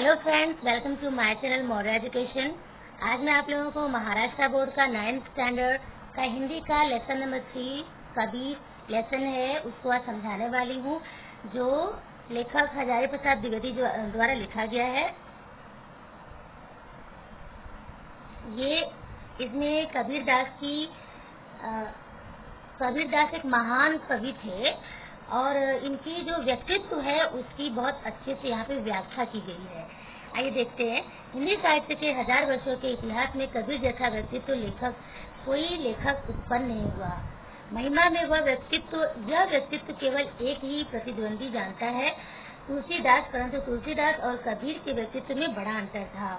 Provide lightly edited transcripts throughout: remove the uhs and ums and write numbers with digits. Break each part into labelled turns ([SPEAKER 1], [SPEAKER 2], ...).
[SPEAKER 1] Hello friends, welcome to my channel modern education. आज मैं आप लोगों को महाराष्ट्र बोर्ड का 9th स्टैंडर्ड का हिंदी का लेसन नंबर 3 कबीर लेसन है, उसको आज समझाने वाली हूँ, जो लेखक हजारी प्रसाद द्विवेदी द्वारा लिखा गया है। ये इसमें कबीरदास एक महान कवि थे और इनकी जो व्यक्तित्व है उसकी बहुत अच्छे से यहाँ पे व्याख्या की गई है। आइए देखते हैं। हिंदी साहित्य के 1000 वर्षों के इतिहास में कबीर जैसा व्यक्तित्व कोई लेखक उत्पन्न नहीं हुआ। महिमा में यह व्यक्तित्व केवल एक ही प्रतिद्वंदी जानता है, तुलसीदास। परंतु तुलसीदास और कबीर के व्यक्तित्व में बड़ा अंतर था।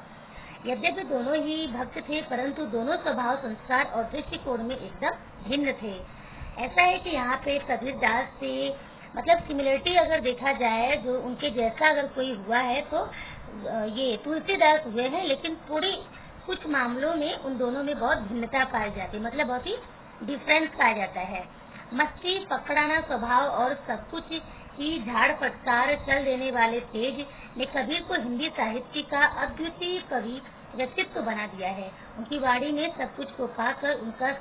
[SPEAKER 1] यद्यपि दोनों ही भक्त थे, परंतु दोनों स्वभाव, संस्कार और दृष्टिकोण में एकदम भिन्न थे। ऐसा है कि यहाँ पे कबीरदास से मतलब सिमिलरिटी अगर देखा जाए, जो उनके जैसा अगर कोई हुआ है तो ये तुलसीदास हुए हैं, लेकिन थोड़ी कुछ मामलों में उन दोनों में बहुत भिन्नता पाई जाती है, मतलब बहुत ही डिफरेंस पाया जाता है। मस्ती पकड़ाना स्वभाव और सब कुछ की झाड़ फटकार चल देने वाले तेज ने कबीर को हिंदी साहित्य का अद्वितीय कवि व्यक्तित्व बना दिया है। उनकी वाणी में सब कुछ को पाकर उनका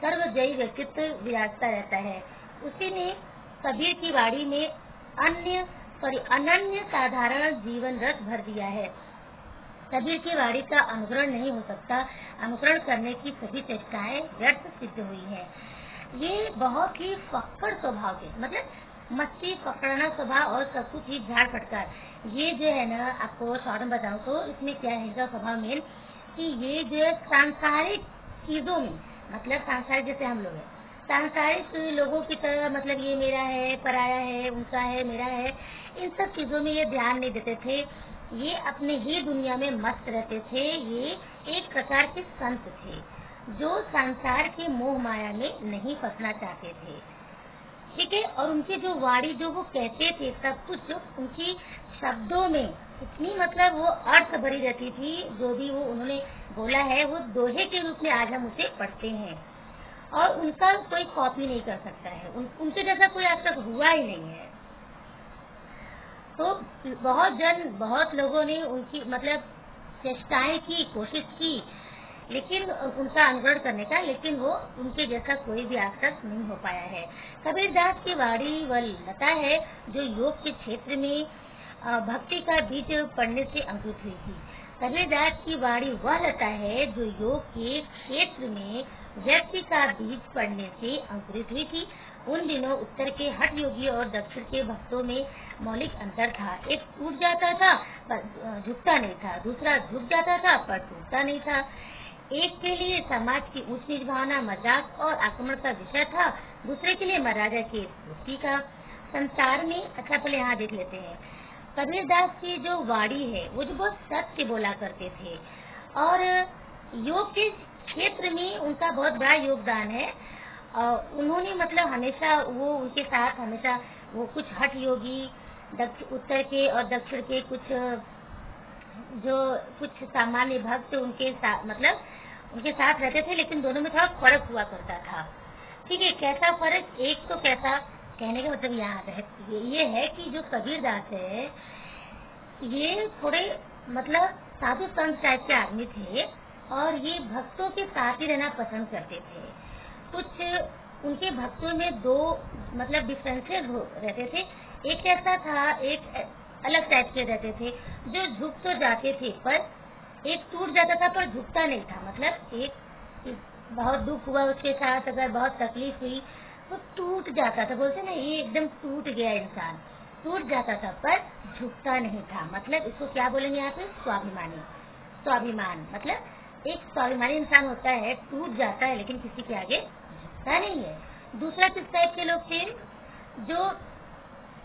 [SPEAKER 1] सर्वजयी व्यक्तित्व विराजता रहता है। उसी ने कबीर की वाणी में अनन्य साधारण जीवन रस भर दिया है। कबीर की वाणी का अनुकरण नहीं हो सकता, अनुकरण करने की सभी चेष्टाएं व्यर्थ सिद्ध हुई है। ये बहुत ही फक्कड़ स्वभाव के, मतलब मस्ती पकड़ना स्वभाव और सब कुछ ही झाड़ फटकार, ये जो है ना, आपको शॉर्ट में बताऊं तो इसमें क्या है इनका स्वभाव मेन, कि ये जो है सांसारिक चीजों में, मतलब सांसारिक जैसे हम लोग हैं, सांसारिक लोगों की तरह, मतलब ये मेरा है, पराया है, उनका है, मेरा है, इन सब चीजों में ये ध्यान नहीं देते थे। ये अपने ही दुनिया में मस्त रहते थे। ये एक प्रकार के संत थे जो संसार के मोह माया में नहीं फंसना चाहते थे, ठीक है। और उनकी जो वाणी, जो वो कहते थे, सब कुछ जो उनकी शब्दों में इतनी मतलब वो अर्थ भरी रहती थी। जो भी वो उन्होंने बोला है वो दोहे के रूप में आज हम उसे पढ़ते हैं, और उनका कोई कॉपी नहीं कर सकता है। उनके जैसा कोई आज तक हुआ ही नहीं है। तो बहुत लोगों ने उनकी मतलब चेष्टाएं की, कोशिश की, लेकिन उनका अनुकरण करने का, लेकिन वो उनके जैसा कोई भी आज तक नहीं हो पाया है। कबीरदास की वाणी वह लता है जो योग के क्षेत्र में भक्ति का बीज पड़ने से अंकुरित हुई थी। कबीरदास की वाणी वह लता है जो योग के क्षेत्र में व्यक्ति का बीज पड़ने से अंकुरित हुई थी। उन दिनों उत्तर के हठ योगी और दक्षिण के भक्तों में मौलिक अंतर था। एक टूट जाता था पर झुकता नहीं था, दूसरा झुक जाता था पर टूटता नहीं था। एक के लिए समाज की ऊंच नीच भावना मजाक और आक्रमण का विषय था, दूसरे के लिए महाराजा की मुक्ति का संसार में। अच्छा, पहले यहाँ देख लेते हैं। कबीरदास की जो वाणी है वो जो बहुत सत्य बोला करते थे, और योग के क्षेत्र में उनका बहुत बड़ा योगदान है। उन्होंने मतलब हमेशा वो उनके साथ हमेशा वो कुछ हठ योगी उत्तर के और दक्षिण के कुछ सामान्य भक्त उनके साथ मतलब उनके साथ रहते थे, लेकिन दोनों में थोड़ा फर्क हुआ करता था, ठीक है। कैसा फर्क? एक तो कैसा, कहने का मतलब यहाँ ये है कि जो कबीरदास है ये थोड़े मतलब साधु संत टाइप के आदमी थे, और ये भक्तों के साथ ही रहना पसंद करते थे। कुछ उनके भक्तों में दो मतलब डिफरेंसेस रहते थे। एक कैसा था, एक अलग टाइप के रहते थे, जो झुक तो जाते थे पर एक टूट जाता था पर झुकता नहीं था। मतलब एक बहुत दुख हुआ उसके साथ, अगर बहुत तकलीफ हुई तो टूट जाता था, बोलते ना ये एकदम टूट गया इंसान, टूट जाता था पर झुकता नहीं था। मतलब इसको क्या बोलेंगे यहाँ पे? स्वाभिमानी। स्वाभिमान मतलब एक स्वाभिमानी इंसान होता है, टूट जाता है लेकिन किसी के आगे झुकता नहीं है। दूसरा किस टाइप के लोग थे? जो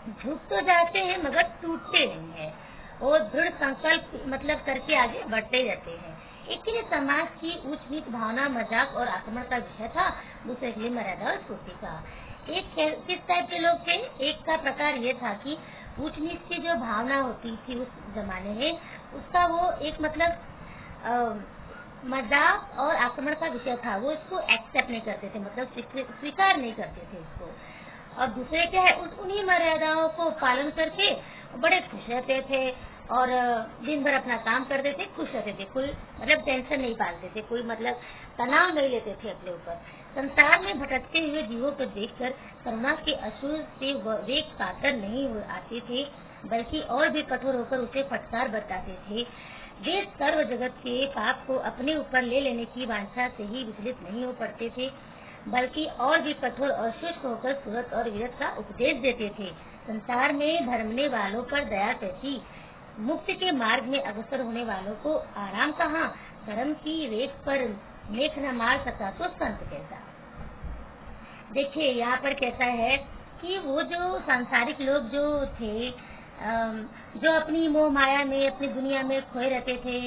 [SPEAKER 1] झुक तो जाते हैं मगर टूटते नहीं है, और दृढ़ संकल्प मतलब करके आगे बढ़ते रहते हैं। एक के लिए समाज की ऊंच नीच भावना मजाक और आक्रमण का विषय था, दूसरे के लिए मर्यादा और स्फूर्ति का। एक किस टाइप के लोग थे? एक का प्रकार ये था कि ऊंच नीच की जो भावना होती थी उस जमाने में, उसका वो एक मतलब मजाक और आक्रमण का विषय था। वो इसको एक्सेप्ट नहीं करते थे, मतलब स्वीकार नहीं करते थे इसको। और दूसरे क्या है, उन्हीं मर्यादाओं को पालन करके बड़े खुश रहते थे। और दिन भर अपना काम करते थे, खुश रहते थे, कोई मतलब टेंशन नहीं पालते थे, कोई मतलब तनाव नहीं लेते थे अपने ऊपर। संसार में भटकते हुए जीवों को देखकर करुणा के अश्रु से वे कातर नहीं आते थे, बल्कि और भी कठोर होकर उसे फटकार बताते थे। वे सर्व जगत के पाप को अपने ऊपर ले लेने की वांछा से ही विचलित नहीं हो पड़ते थे, बल्कि और भी कठोर और शुष्क होकर सूरत और वीरत का उपदेश देते थे। संसार में भरमने वालों पर दया कैसी, मुक्ति के मार्ग में अग्रसर होने वालों को आराम कहाँ, धर्म की रेख पर मेख न मार सका तो संत कैसा। देखिए यहाँ पर कैसा है कि वो जो सांसारिक लोग जो थे, जो अपनी मोह माया में अपनी दुनिया में खोए रहते थे,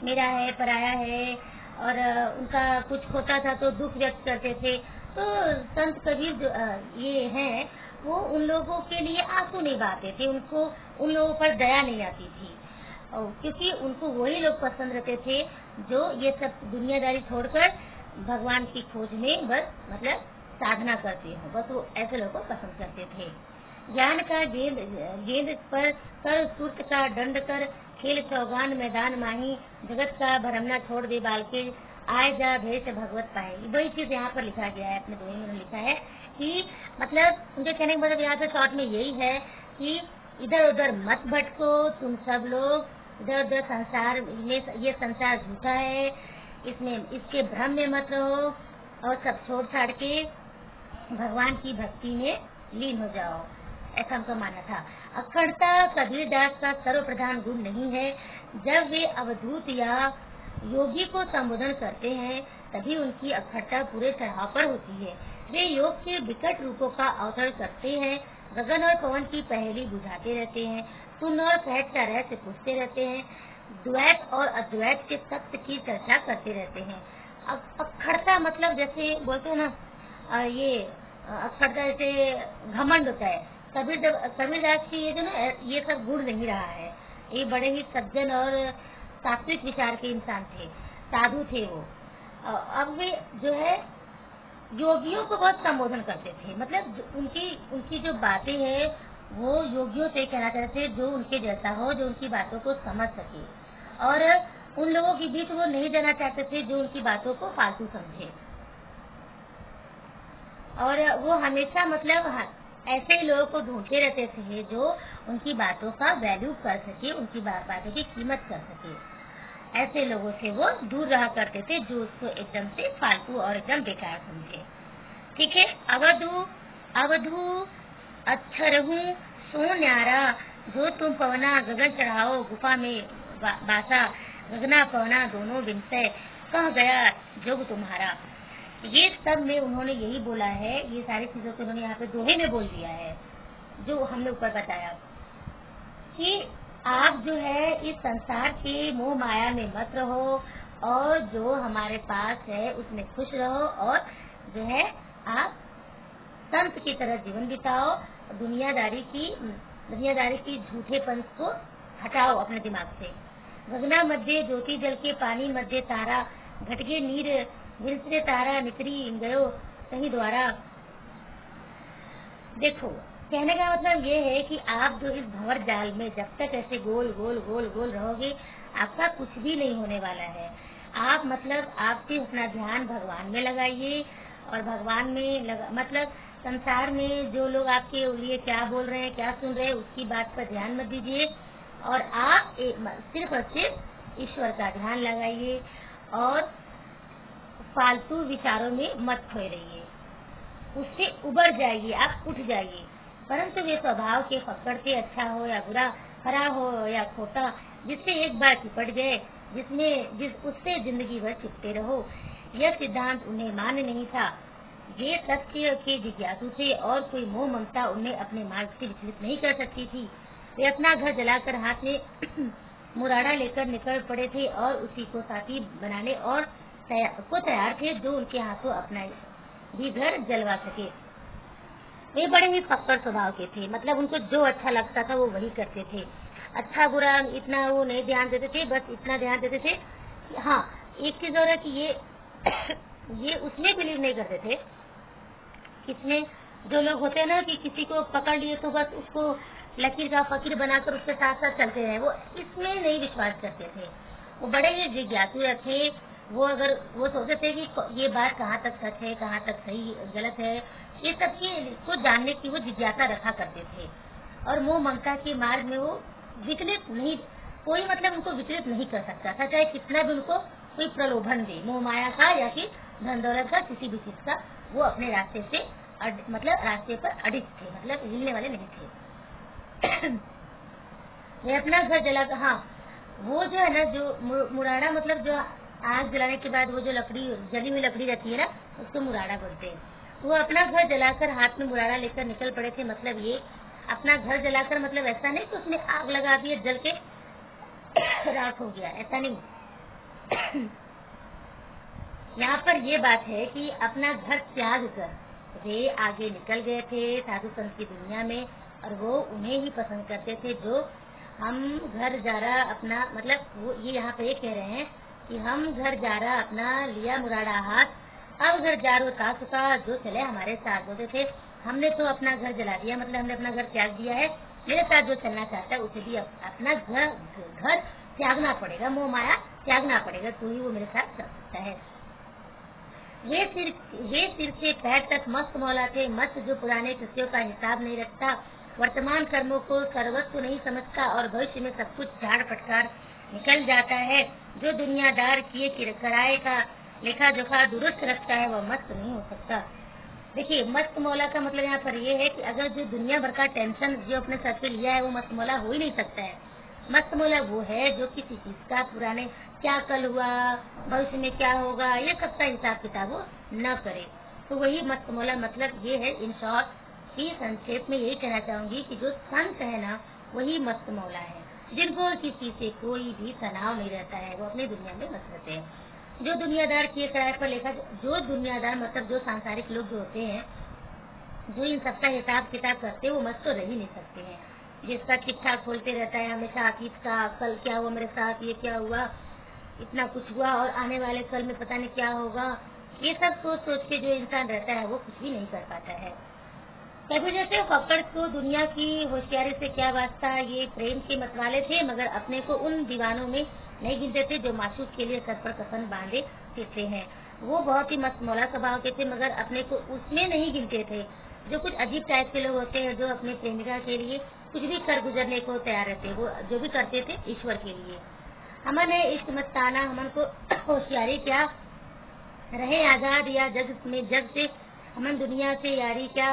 [SPEAKER 1] मेरा है पराया है, और उनका कुछ होता था तो दुख व्यक्त करते थे, तो संत कबीर जो ये हैं वो उन लोगों के लिए आंसू नहीं बहाते थे, उनको उन लोगों पर दया नहीं आती थी, क्योंकि उनको वही लोग पसंद रहते थे जो ये सब दुनियादारी छोड़कर भगवान की खोज में बस मतलब साधना करते हो, बस वो ऐसे लोगों को पसंद करते थे। ज्ञान का गेंद पर कर, सुर्त का दंड कर, खेल चौगान मैदान माही, जगत का भरमना छोड़ दे बालके, आए जा भेष भगवत पाए। वही चीज यहाँ पर लिखा गया है, अपने दोहे में लिखा है कि मतलब उनके कहने का मतलब यहाँ पे शॉर्ट में यही है कि इधर उधर मत भटको तुम सब लोग, इधर उधर संसार में, ये संसार झूठा है, इसमें इसके भ्रम में मत रहो, और सब छोड़ छाड़ के भगवान की भक्ति में लीन हो जाओ, ऐसा हमको माना था। अखंडता कबीरदास का सर्व प्रधान गुण नहीं है। जब वे अवधूत या योगी को संबोधन करते हैं तभी उनकी अखंडता पूरे चढ़ाव पर होती है। वे योग के विकट रूपों का अवतरण करते हैं, गगन और पवन की पहेली बुझाते रहते हैं, सुन और सहज का रहस्य पूछते रहते हैं, द्वैत और अद्वैत के तत्व की चर्चा करते रहते हैं। अखंडता मतलब जैसे बोलते हैं ना, ये अखंडता जैसे घमंड होता है। कबीरदास की ये जो ना ये सब गुण नहीं रहा है, ये बड़े ही सज्जन और सात्विक विचार के इंसान थे, साधु थे वो। अब वे जो है योगियों को बहुत संबोधन करते थे, मतलब उनकी जो बातें हैं वो योगियों से कहना चाहते थे, जो उनके जैसा हो, जो उनकी बातों को समझ सके, और उन लोगों के बीच वो नहीं जाना चाहते थे जो उनकी बातों को फालतू समझे, और वो हमेशा मतलब ऐसे लोगों को ढूंढते रहते थे जो उनकी बातों का वैल्यू कर सके, उनकी बातों की कीमत कर सके। ऐसे लोगों से वो दूर रहा करते थे जो उसको एकदम से फालतू और एकदम बेकार समझे। ठीक है, अवधू अक्षरहू सो न्यारा, जो तुम पवना गगन चढ़ाओ, गुफा में बासा गगना पवना दोनों बिनते, कह गया जोग तुम्हारा। ये सब में उन्होंने यही बोला है, ये सारी चीजों को उन्होंने यहाँ पे दोहे में बोल दिया है, जो हमने ऊपर बताया कि आप जो है इस संसार के मोह माया में मत रहो, और जो हमारे पास है उसमें खुश रहो, और जो है आप संत की तरह जीवन बिताओ, दुनियादारी की झूठेपन को हटाओ अपने दिमाग से। गगना मध्य ज्योति जल के, पानी मध्य तारा, घटगे नीर विरसरे तारा, निकरी गयो कहीं द्वारा। देखो कहने का मतलब ये है कि आप जो इस भंवर जाल में जब तक ऐसे गोल गोल गोल गोल रहोगे, आपका कुछ भी नहीं होने वाला है। आप मतलब आपसे अपना ध्यान भगवान में लगाइए, और भगवान में मतलब संसार में जो लोग आपके लिए क्या बोल रहे हैं, क्या सुन रहे हैं, उसकी बात पर ध्यान मत दीजिए, और आप सिर्फ और सिर्फ ईश्वर का ध्यान लगाइए, और फालतू विचारों में मत खोए रहिए, उससे उबर जाइए, आप उठ जाइए। परंतु वे स्वभाव के पकड़ से, अच्छा हो या बुरा, खरा हो या खोटा, जिससे एक बार चिपट गए, उससे जिंदगी भर चिपटे रहो। यह सिद्धांत उन्हें मान्य नहीं था। ये सत्य के जिज्ञासु थे, और कोई मोह ममता उन्हें अपने मार्ग से विचलित नहीं कर सकती थी। वे अपना घर जलाकर हाथ में मुराड़ा लेकर निकल पड़े थे, और उसी को साथी बनाने और तैयार थे, जो उनके हाथों अपना भी घर जलवा सके। वे बड़े ही पक्कर स्वभाव के थे, मतलब उनको जो अच्छा लगता था वो वही करते थे। अच्छा बुरा इतना वो नहीं ध्यान देते थे, बस इतना ध्यान देते थे कि हाँ एक चीज और है कि ये उसमें बिलीव नहीं करते थे। किसमें? जो लोग होते हैं ना कि किसी को पकड़ लिए तो बस उसको लकीर का फकीर बनाकर उसके साथ साथ चलते रहे, वो इसमें नहीं विश्वास करते थे। वो बड़े ही जिज्ञासु थे। वो अगर वो सोचते थे कि ये बात कहाँ तक सच है, कहाँ तक सही गलत है, ये सब की को जानने की वो जिज्ञासा रखा करते थे। और मोह ममता के मार्ग में वो विचलित नहीं, कोई मतलब उनको विचलित नहीं कर सकता था, चाहे कितना भी उनको कोई प्रलोभन दे, मोह माया का या फिर धन दौलत का, किसी भी चीज का। वो अपने रास्ते से मतलब रास्ते पर अडिग थे, मतलब हिलने वाले नहीं थे। वे अपना घर जला, हाँ वो जो है ना, जो मुराड़ा मतलब जो आग जलाने के बाद वो जो लकड़ी, जली हुई लकड़ी रहती है ना, उसको मुराड़ा बोलते हैं। वो अपना घर जलाकर हाथ में मुराड़ा लेकर निकल पड़े थे। मतलब ये अपना घर जलाकर मतलब ऐसा नहीं कि उसने आग लगा दी, जल के राख हो गया, ऐसा नहीं। यहाँ पर ये बात है कि अपना घर त्याग कर वे आगे निकल गए थे साधु संत की दुनिया में, और वो उन्हें ही पसंद करते थे जो हम घर जा रहा अपना, मतलब वो ये यहाँ पे ये कह रहे हैं कि हम घर जा रहा अपना लिया मुराड़ा हाथ, अब घर जा रो सासु का जो चले हमारे साथ। बोलते थे हमने तो अपना घर जला दिया, मतलब हमने अपना घर त्याग दिया है, मेरे साथ जो चलना चाहता है उसे भी अपना घर त्यागना पड़ेगा, मोह माया त्यागना पड़ेगा, तो ही वो मेरे साथ चल सकता है। ये सिर से पैर तक मस्त मौला थे, मस्त जो पुराने कृत्यों का हिसाब नहीं रखता, वर्तमान कर्मों को सर्वस्व नहीं समझता और भविष्य में सब कुछ झाड़ फटकार निकल जाता है। जो दुनियादार किए कराए का लेखा जोखा दुरुस्त रखता है वह मस्त नहीं हो सकता। देखिए मस्त मौला का मतलब यहाँ पर ये है कि अगर जो दुनिया भर का टेंशन जो अपने सर पे लिया है वो मस्त मौला हो ही नहीं सकता है। मस्त मौला वो है जो किसी चीज का पुराने क्या कल हुआ, भविष्य में क्या होगा, ये सबका हिसाब किताब वो न करे, तो वही मस्त मौला। मतलब ये है इन शॉर्ट की संक्षेप में यही कहना चाहूंगी कि जो संत है ना वही मस्त मौला है, जिनको किसी से कोई भी तनाव नहीं रहता है, वो अपनी दुनिया में मस्त रहते हैं। जो दुनियादार किए कराए पर लेखा, जो दुनियादार मतलब जो सांसारिक लोग जो होते हैं, जो इन सबका हिसाब किताब करते हैं, वो मस्त तो रह ही नहीं सकते हैं। जिसका चिट्ठा खोलते रहता है हमेशा अतीत का, कल क्या हुआ मेरे साथ, ये क्या हुआ, इतना कुछ हुआ और आने वाले कल में पता नहीं क्या होगा, ये सब सोच सोच के जो इंसान रहता है वो कुछ भी नहीं कर पाता है। कभी जैसे फक्कड़ को दुनिया की होशियारी से क्या वास्ता, ये प्रेम के मतवाले थे मगर अपने को उन दीवानों में नहीं गिनते थे जो मासूक के लिए सर पर कफन बांधे फिरते हैं। वो बहुत ही मस्त मौला स्वभाव के थे मगर अपने को उसमें नहीं गिनते थे। जो कुछ अजीब टाइप के लोग होते हैं जो अपने प्रेमिका के लिए कुछ भी कर गुजरने को तैयार रहते, वो जो भी करते थे ईश्वर के लिए। हमन है इश्क मस्ताना, हमन को होशियारी क्या रहे आजाद या जग से, हमन दुनिया से यारी क्या,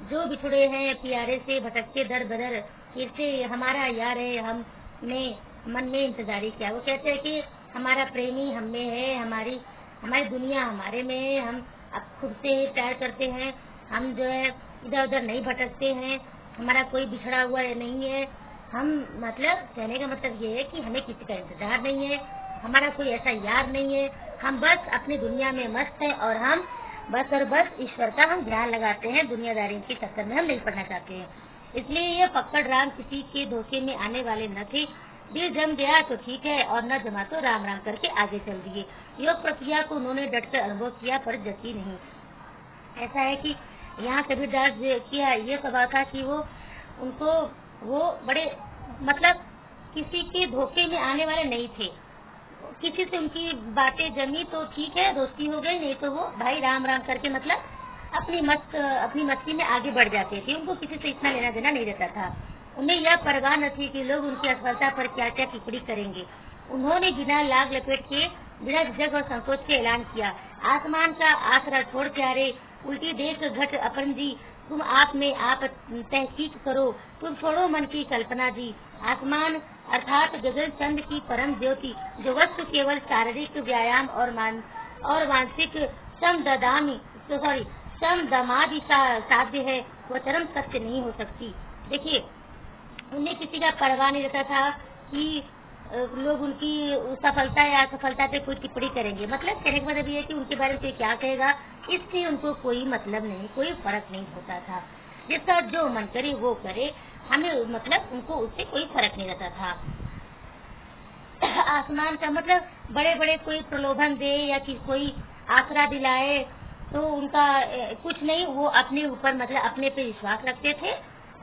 [SPEAKER 1] जो बिछुड़े हैं प्यारे से भटकते दर बदर, फिर से हमारा यार है हमने मन में इंतजारी क्या। वो कहते हैं कि हमारा प्रेमी हम में है, हमारी दुनिया हमारे में है, हम अब खुद से ही प्यार करते हैं, हम जो है इधर उधर नहीं भटकते हैं, हमारा कोई बिछड़ा हुआ नहीं है। हम मतलब कहने का मतलब ये है कि हमें किसी का इंतजार नहीं है, हमारा कोई ऐसा यार नहीं है, हम बस अपनी दुनिया में मस्त हैं और हम बस और बस ईश्वर का हम ध्यान लगाते हैं, दुनियादारी के चक्कर में हम नहीं पड़ना चाहते हैं। इसलिए ये फक्कड़ राम किसी के धोखे में आने वाले न थे। दिल जम गया तो ठीक है और न जमा तो राम राम करके आगे चल दिए। योग प्रक्रिया को उन्होंने डटकर अनुभव किया पर जची नहीं। ऐसा है कि यहाँ कबीरदास किया ये स्वभाव था कि वो बड़े मतलब किसी के धोखे में आने वाले नहीं थे। किसी से उनकी बातें जमी तो ठीक है, दोस्ती हो गई, नहीं तो वो भाई राम राम करके मतलब अपनी मस्ती में आगे बढ़ जाते थे। उनको किसी से इतना लेना देना नहीं रहता था। उन्हें यह परवाह न थी कि लोग उनकी असफलता पर क्या क्या टिप्पणी करेंगे। उन्होंने बिना लाग लपेट के, बिना झिझक और संकोच के ऐलान किया, आसमान का आसरा छोड़ प्यारे, उल्टी देख घट अपन जी, तुम आप में आप तहकीक करो, तुम छोड़ो मन की कल्पना जी। आसमान अर्थात गगन चंद की परम ज्योति, जो वस्तु केवल शारीरिक व्यायाम और मानसिक समदमादि साध्य है, वह चरम सत्य नहीं हो सकती। देखिए उन्हें किसी का परवाह नहीं रहता था कि लोग उनकी सफलता या असफलता पे कोई टिप्पणी करेंगे। मतलब कहने का मतलब ये है कि उनके बारे में कोई क्या कहेगा इससे उनको कोई मतलब नहीं, कोई फर्क नहीं होता था। जिसका जो मन करे वो करे, हमें मतलब उनको उससे कोई फर्क नहीं रहता था। आसमान का मतलब बड़े बड़े कोई प्रलोभन दे या कि कोई आसरा दिलाए तो उनका कुछ नहीं, वो अपने ऊपर मतलब अपने पे विश्वास रखते थे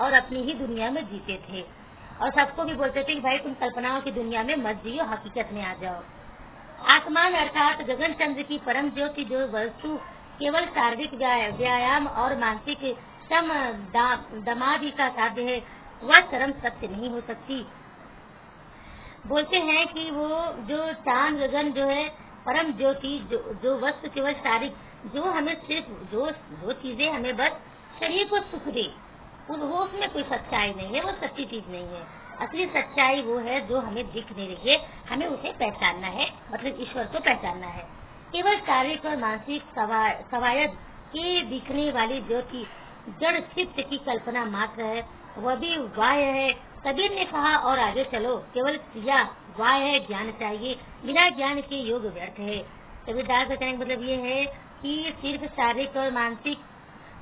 [SPEAKER 1] और अपनी ही दुनिया में जीते थे और सबको भी बोलते थे कि भाई तुम कल्पनाओं की दुनिया में मत जियो, हकीकत में आ जाओ। आसमान अर्थात गगन चंद्र की परम ज्योति, जो वस्तु केवल शारीरिक व्यायाम और मानसिक श्रम दमादि का साध्य है, वह चरम सत्य नहीं हो सकती। बोलते हैं कि वो जो चांद गगन जो है परम ज्योति, जो वस्तु केवल शारीरिक, जो हमें सिर्फ जो चीजें हमें बस शरीर को सुख दे, वो उसमें कोई सच्चाई नहीं है, वो सच्ची चीज नहीं है। असली सच्चाई वो है जो हमें दिख नहीं रही है, हमें उसे पहचानना है, मतलब ईश्वर को पहचानना है। केवल शारीरिक और मानसिक कवायद की दिखने वाली ज्योति जड़ चित्त की कल्पना मात्र है, वह भी वाह्य है। कबीर ने कहा और आगे चलो, केवल क्रिया वाह्य है, ज्ञान चाहिए, बिना ज्ञान के योग व्यर्थ है। कबीरदास का कहने का मतलब ये है कि सिर्फ शारीरिक और मानसिक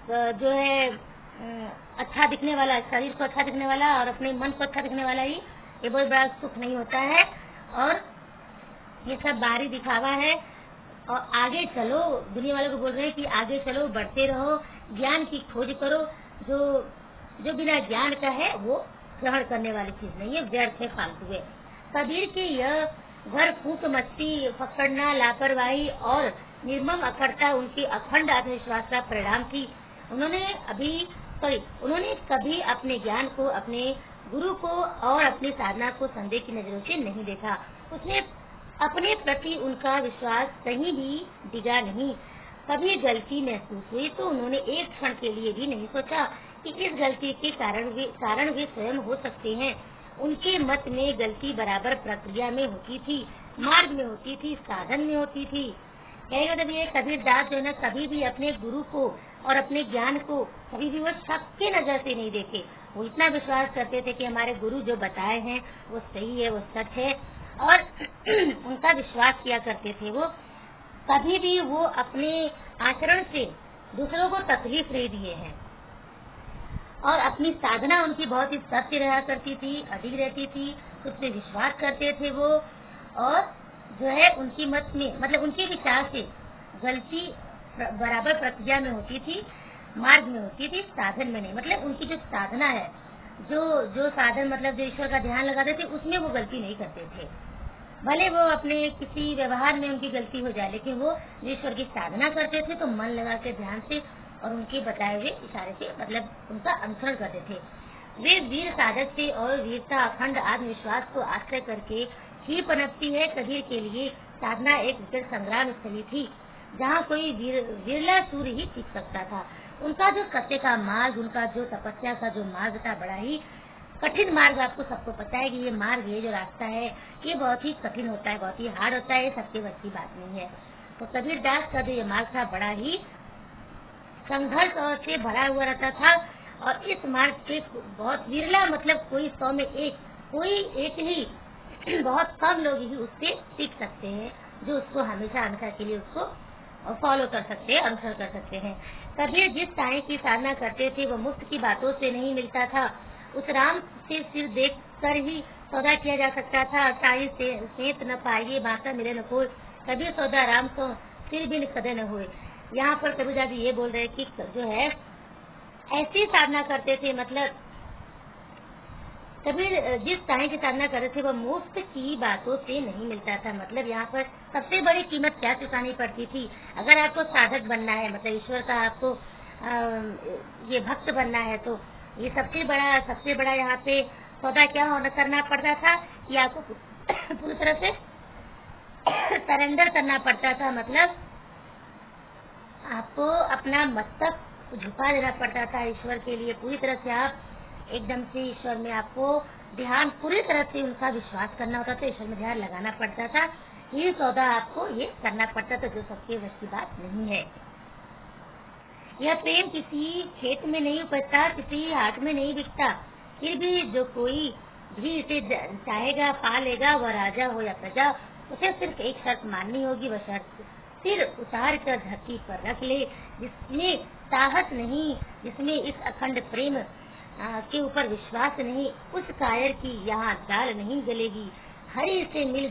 [SPEAKER 1] जो है अच्छा दिखने वाला, शरीर को अच्छा दिखने वाला और अपने मन को अच्छा दिखने वाला ही ये बहुत बड़ा सुख नहीं होता है, और ये सब बाहरी दिखावा है। और आगे चलो, दुनिया वालों को बोल रहे हैं कि आगे चलो, बढ़ते रहो, ज्ञान की खोज करो, जो बिना ज्ञान का है वो ग्रहण करने वाली चीज नहीं है, व्यर्थ है, फालतू है। कबीर की यह घर फूक मस्ती पकड़ना, लापरवाही और निर्मम अकड़ता उनकी अखंड आत्मविश्वास का परिणाम थी। उन्होंने कभी अपने ज्ञान को, अपने गुरु को और अपनी साधना को संदेह की नजरों से नहीं देखा। उसने अपने प्रति उनका विश्वास कहीं भी डिगा नहीं। कभी गलती महसूस हुई तो उन्होंने एक क्षण के लिए भी नहीं सोचा कि इस गलती के कारण वे स्वयं हो सकते हैं। उनके मत में गलती बराबर प्रक्रिया में होती थी, मार्ग में होती थी, साधन में होती थी। कहेगा जब ये कबीरदास जो है ना, कभी भी अपने गुरु को और अपने ज्ञान को कभी भी वो शक की नजर से नहीं देखे। वो इतना विश्वास करते थे कि हमारे गुरु जो बताए हैं वो सही है, वो सच है, और उनका विश्वास किया करते थे। वो कभी भी वो अपने आचरण से दूसरों को तकलीफ नहीं दिए हैं, और अपनी साधना उनकी बहुत ही सत्य रहा करती थी, अडिग रहती थी, उससे विश्वास करते थे वो। और जो है उनकी मत में, मतलब उनके विचार से गलती बराबर प्रक्रिया में होती थी, मार्ग में होती थी, साधन में नहीं। मतलब उनकी जो साधना है, जो साधन मतलब जो ईश्वर का ध्यान लगाते थे, उसमें वो गलती नहीं करते थे। भले वो अपने किसी व्यवहार में उनकी गलती हो जाए, लेकिन वो ईश्वर की साधना करते थे तो मन लगा के ध्यान से और उनके बताए हुए इशारे से मतलब उनका अनुसरण करते थे। वे वीर साधक थे और वीरता अखंड आत्मविश्वास को आश्रय करके ही पनपती है। कबीर के लिए साधना एक विकट संग्राम स्थली थी, जहाँ कोई विरला सूर्य ही टिक सकता था। उनका जो सत्य का मार्ग, उनका जो तपस्या का जो मार्ग था, बड़ा ही कठिन मार्ग। आपको सबको पता है कि ये मार्ग, ये जो रास्ता है, ये बहुत ही कठिन होता है, बहुत ही हार्ड होता है, सबके बस की बात नहीं है। तो कबीरदास का जो ये मार्ग था, बड़ा ही संघर्ष और से भरा हुआ रहता था, और इस मार्ग पे बहुत विरला, मतलब कोई 100 में कोई एक ही बहुत कम लोग ही उससे सीख सकते हैं, जो उसको हमेशा के लिए उसको फॉलो कर सकते हैं, अनुसरण कर सकते हैं। कबीर जिस साईं की साधना करते थे वो मुफ्त की बातों से नहीं मिलता था। उस राम से सिर देख कर ही सौदा किया जा सकता था। साईं से सेत न पाइए, बाता मिले न कोई, कबीर सौदा राम तो सिर बिन कदे न हुए। यहाँ पर कबीर जी ये बोल रहे कि जो है ऐसी साधना करते थे, मतलब कबीर जिस साईं की साधना कर रहे थे वो मुफ्त की बातों से नहीं मिलता था। मतलब यहाँ पर सबसे बड़ी कीमत क्या चुकानी पड़ती थी? अगर आपको साधक बनना है, मतलब ईश्वर का आपको ये भक्त बनना है, तो ये सबसे बड़ा यहाँ पे सौदा क्या करना पड़ता था कि आपको पूरी तरह से सरेंडर करना पड़ता था। मतलब आपको अपना मस्तक झुका देना पड़ता था ईश्वर के लिए। पूरी तरह से आप एकदम से ईश्वर में आपको ध्यान, पूरी तरह से उनका विश्वास करना होता था, ईश्वर में ध्यान लगाना पड़ता था। ये सौदा आपको ये करना पड़ता था, जो सबके वश की बात नहीं है। यह प्रेम किसी खेत में नहीं उपजता, किसी हाट में नहीं बिकता। फिर भी जो कोई भी इसे चाहेगा, पा लेगा, वह राजा हो या प्रजा, उसे सिर्फ एक शर्त माननी होगी। वह शर्त सिर उतार कर धरती पर रख ले, जिसमें ताहत नहीं, जिसमें इस अखंड प्रेम के ऊपर विश्वास नहीं, उस कायर की यहाँ दाल नहीं गलेगी। हरि से मिल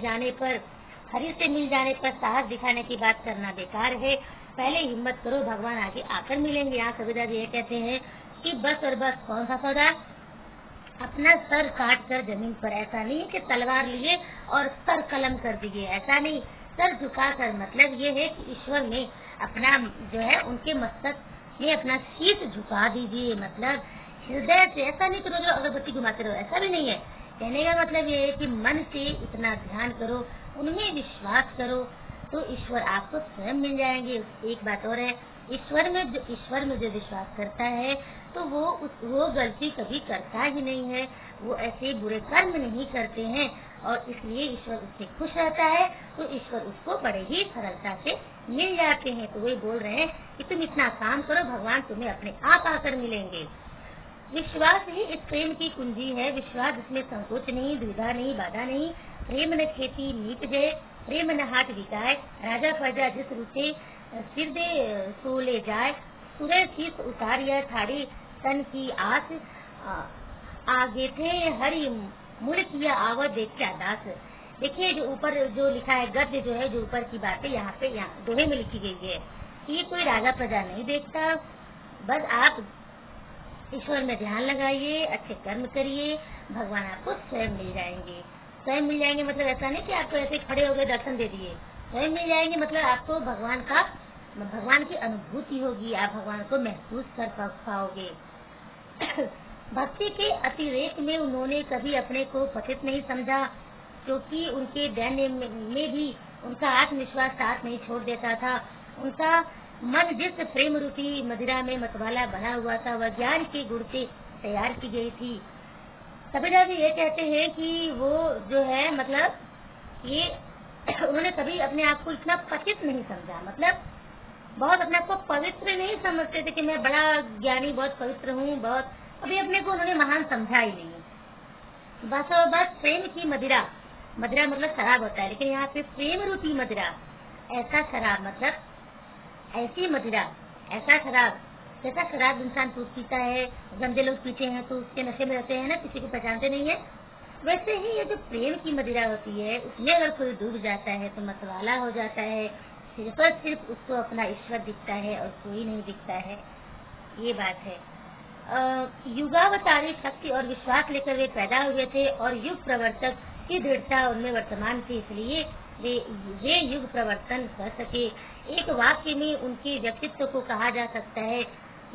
[SPEAKER 1] जाने पर साहस दिखाने की बात करना बेकार है। पहले हिम्मत करो, भगवान आगे आकर मिलेंगे। यहाँ कबीरदास ये कहते हैं कि बस और बस कौन सा सौदा, अपना सर काट कर जमीन पर। ऐसा नहीं कि तलवार लिए और सर कलम कर दिए, ऐसा नहीं। सर झुका कर मतलब ये है कि ईश्वर में अपना जो है उनके मस्तक में अपना शीश झुका दीजिए। मतलब हृदय से, ऐसा नहीं करो जो अगरबत्ती घुमाते रहो, ऐसा भी नहीं है। कहने का मतलब ये है कि मन से इतना ध्यान करो, उनमें विश्वास करो, तो ईश्वर आपको स्वयं मिल जाएंगे। एक बात और है, ईश्वर में जो विश्वास करता है तो वो गलती कभी करता ही नहीं है, वो ऐसे बुरे कर्म नहीं करते हैं, और इसलिए ईश्वर उससे खुश रहता है, तो ईश्वर उसको बड़े ही सरलता से मिल जाते हैं। तो वही बोल रहे हैं कि तुम इतना काम करो, भगवान तुम्हें अपने आप आकर मिलेंगे। विश्वास ही इस प्रेम की कुंजी है। विश्वास जिसमें संकोच नहीं, दुविधा नहीं, बाधा नहीं। प्रेम न खेती मीत जय, प्रेम न हाथ बिकाए, राजा प्रजा जिस रुचे, सिर दे सो ले जाए, सुरे शीस उतारिया ठाड़ी, तन की आस आगे थे हरि, मुड़ किया आवत देख क्या दास। देखिए जो ऊपर जो लिखा है गद्य जो है, जो ऊपर की बातें यहाँ पे दोहे में लिखी गई है कि कोई राजा प्रजा नहीं देखता, बस आप ईश्वर में ध्यान लगाइए, अच्छे कर्म करिए, भगवान आपको स्वयं मिल जाएंगे। स्वयं मिल जाएंगे मतलब ऐसा नहीं कि आपको ऐसे खड़े हो गए दर्शन दे दिए। स्वयं मिल जाएंगे मतलब आपको भगवान की अनुभूति होगी, आप भगवान को महसूस कर पाओगे। भक्ति के अतिरेक में उन्होंने कभी अपने को पतित नहीं समझा, क्योंकि उनके दैन्य में भी उनका आत्मविश्वास साथ नहीं छोड़ देता था। उनका मन जिस प्रेम रूपी मदिरा में मतवाला बना हुआ था, वह ज्ञान के गुण से तैयार की गई थी। कबीरदास जी ये कहते हैं कि वो जो है मतलब ये उन्होंने कभी अपने आप को इतना पतित नहीं समझा, मतलब बहुत अपने आप को पवित्र नहीं समझते थे कि मैं बड़ा ज्ञानी, बहुत पवित्र हूँ, बहुत अभी अपने को उन्होंने महान समझा ही नहीं। बस और बस प्रेम की मदिरा, मदिरा मतलब शराब होता है, लेकिन यहाँ पे प्रेम रूपी मदिरा, ऐसा शराब मतलब ऐसी मदिरा, ऐसा शराब, जैसा शराब इंसान खूब पीता है, गंदे लोग पीते हैं तो उसके नशे में रहते हैं ना, किसी को पहचानते नहीं है, वैसे ही ये जो प्रेम की मदिरा होती है उसमें अगर कोई डूब जाता है तो मतवाला हो जाता है, सिर्फ और सिर्फ उसको अपना ईश्वर दिखता है और कोई नहीं दिखता है। ये बात है। युगावतारी शक्ति और विश्वास लेकर वे पैदा हुए थे, और युग प्रवर्तक की दृढ़ता उनमें वर्तमान थी, इसलिए वे युग प्रवर्तन कर सके। एक वाक्य में उनके व्यक्तित्व को कहा जा सकता है,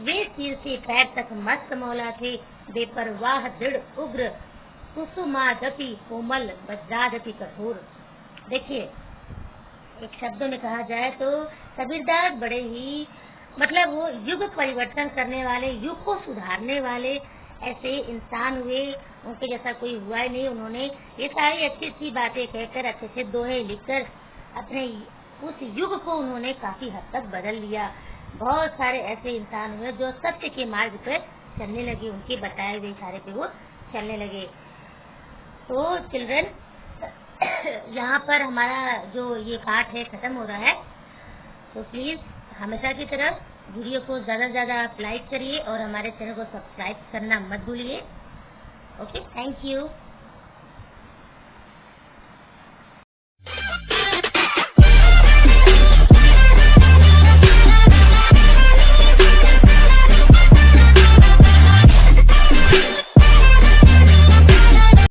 [SPEAKER 1] वे सिर से पैर तक मस्त मौला थे, बेपरवाह दृढ़ उग्र, कुसुमादपि कोमल, वज्रादपि कठोर। देखिए एक शब्दों में कहा जाए तो कबीरदास बड़े ही मतलब वो युग परिवर्तन करने वाले, युग को सुधारने वाले ऐसे इंसान हुए, उनके जैसा कोई हुआ ही नहीं। उन्होंने ये सारी अच्छी अच्छी बातें कहकर, अच्छे अच्छे दोहे लिखकर अपने उस युग को उन्होंने काफी हद तक बदल लिया। बहुत सारे ऐसे इंसान हुए जो सत्य के मार्ग पर चलने लगे, उनके बताए हुए इशारे पे वो चलने लगे। तो चिल्ड्रन यहाँ पर हमारा जो ये पाठ है खत्म हो रहा है, तो प्लीज हमेशा की तरह वीडियो को ज्यादा से ज्यादा आप लाइक करिए और हमारे चैनल को सब्सक्राइब करना मत भूलिए। Okay, thank you.